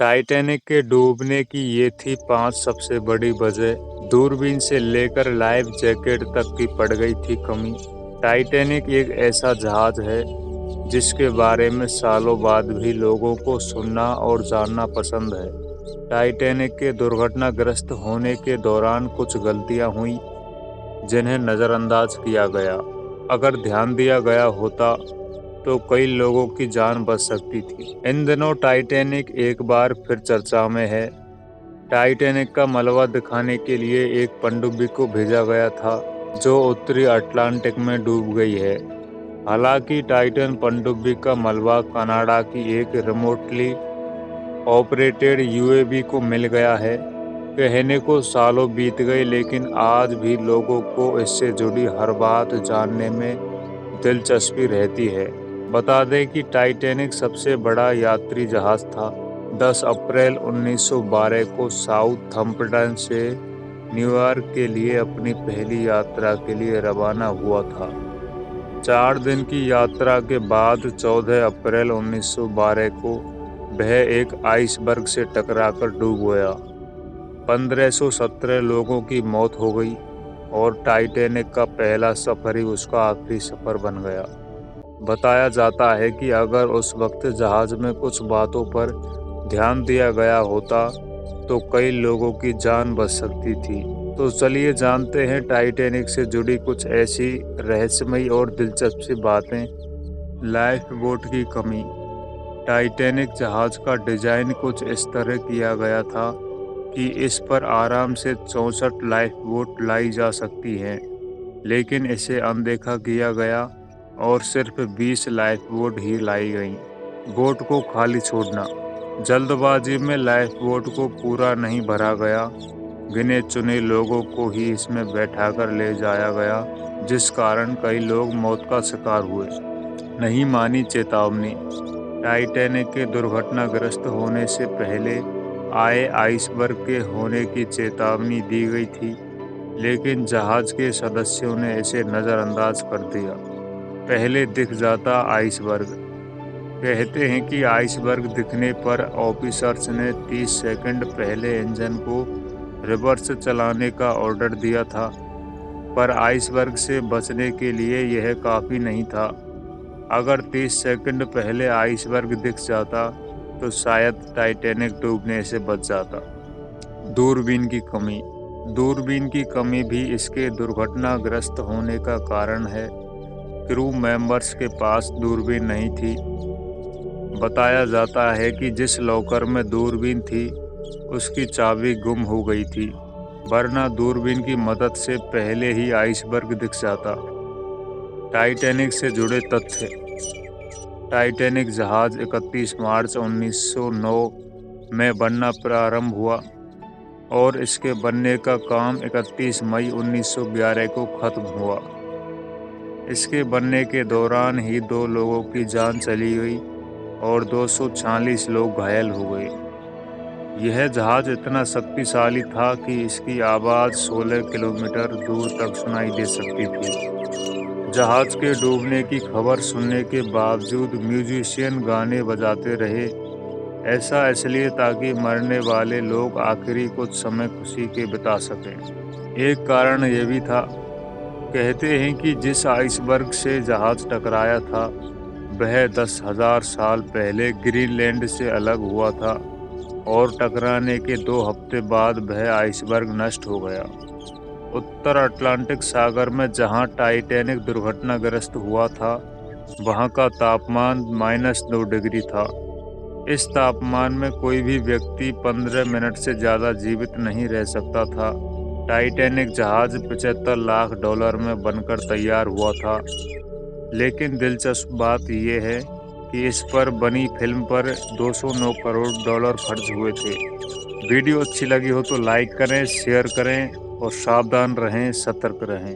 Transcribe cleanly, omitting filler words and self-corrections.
Titanic के डूबने की ये थी 5 सबसे बड़ी वजह। दूरबीन से लेकर लाइफ जैकेट तक की पड़ गई थी कमी। टाइटैनिक एक ऐसा जहाज है जिसके बारे में सालों बाद भी लोगों को सुनना और जानना पसंद है। टाइटैनिक के दुर्घटनाग्रस्त होने के दौरान कुछ गलतियां हुई जिन्हें नज़रअंदाज किया गया। अगर ध्यान दिया गया होता तो कई लोगों की जान बच सकती थी। इन दिनों टाइटैनिक एक बार फिर चर्चा में है। टाइटैनिक का मलबा दिखाने के लिए एक पनडुब्बी को भेजा गया था जो उत्तरी अटलांटिक में डूब गई है। हालांकि टाइटन पनडुब्बी का मलबा कनाडा की एक रिमोटली ऑपरेटेड यूएवी को मिल गया है। कहने को सालों बीत गए लेकिन आज भी लोगों को इससे जुड़ी हर बात जानने में दिलचस्पी रहती है। बता दें कि टाइटैनिक सबसे बड़ा यात्री जहाज था। 10 अप्रैल 1912 को साउथहम्पटन से न्यूयॉर्क के लिए अपनी पहली यात्रा के लिए रवाना हुआ था। 4 दिन की यात्रा के बाद 14 अप्रैल 1912 को वह एक आइसबर्ग से टकराकर डूब गया। 1517 लोगों की मौत हो गई और टाइटैनिक का पहला सफर ही उसका आखिरी सफर बन गया। बताया जाता है कि अगर उस वक्त जहाज में कुछ बातों पर ध्यान दिया गया होता तो कई लोगों की जान बच सकती थी। तो चलिए जानते हैं टाइटैनिक से जुड़ी कुछ ऐसी रहस्यमयी और दिलचस्प बातें। लाइफ बोट की कमी। टाइटैनिक जहाज का डिजाइन कुछ इस तरह किया गया था कि इस पर आराम से 64 लाइफ बोट लाई जा सकती हैं, लेकिन इसे अनदेखा किया गया और सिर्फ 20 लाइफ बोट ही लाई गईं। बोट को खाली छोड़ना। जल्दबाजी में लाइफ बोट को पूरा नहीं भरा गया। गिने चुने लोगों को ही इसमें बैठाकर ले जाया गया, जिस कारण कई लोग मौत का शिकार हुए। नहीं मानी चेतावनी। टाइटैनिक के दुर्घटनाग्रस्त होने से पहले आए आइसबर्ग के होने की चेतावनी दी गई थी, लेकिन जहाज के सदस्यों ने इसे नज़रअंदाज कर दिया। पहले दिख जाता आइसबर्ग। कहते हैं कि आइसबर्ग दिखने पर ऑफिसर्स ने 30 सेकंड पहले इंजन को रिवर्स चलाने का ऑर्डर दिया था, पर आइसबर्ग से बचने के लिए यह काफ़ी नहीं था। अगर 30 सेकंड पहले आइसबर्ग दिख जाता तो शायद टाइटैनिक डूबने से बच जाता। दूरबीन की कमी। दूरबीन की कमी भी इसके दुर्घटनाग्रस्त होने का कारण है। क्रू मेंबर्स के पास दूरबीन नहीं थी। बताया जाता है कि जिस लॉकर में दूरबीन थी उसकी चाबी गुम हो गई थी, वरना दूरबीन की मदद से पहले ही आइसबर्ग दिख जाता। टाइटैनिक से जुड़े तथ्य। टाइटैनिक जहाज 31 मार्च 1909 में बनना प्रारंभ हुआ और इसके बनने का काम 31 मई 1911 को खत्म हुआ। इसके बनने के दौरान ही 2 लोगों की जान चली गई और 246 लोग घायल हो गए। यह जहाज इतना शक्तिशाली था कि इसकी आवाज़ 16 किलोमीटर दूर तक सुनाई दे सकती थी। जहाज के डूबने की खबर सुनने के बावजूद म्यूजिशियन गाने बजाते रहे। ऐसा इसलिए ताकि मरने वाले लोग आखिरी कुछ समय खुशी के बिता सकें। एक कारण यह भी था। कहते हैं कि जिस आइसबर्ग से जहाज टकराया था वह 10,000 साल पहले ग्रीनलैंड से अलग हुआ था और टकराने के 2 हफ्ते बाद वह आइसबर्ग नष्ट हो गया। उत्तर अटलांटिक सागर में जहां टाइटैनिक दुर्घटनाग्रस्त हुआ था वहां का तापमान -2 डिग्री था। इस तापमान में कोई भी व्यक्ति 15 मिनट से ज़्यादा जीवित नहीं रह सकता था। टाइटैनिक जहाज $75 लाख में बनकर तैयार हुआ था, लेकिन दिलचस्प बात यह है कि इस पर बनी फिल्म पर $209 करोड़ खर्च हुए थे। वीडियो अच्छी लगी हो तो लाइक करें, शेयर करें और सावधान रहें, सतर्क रहें।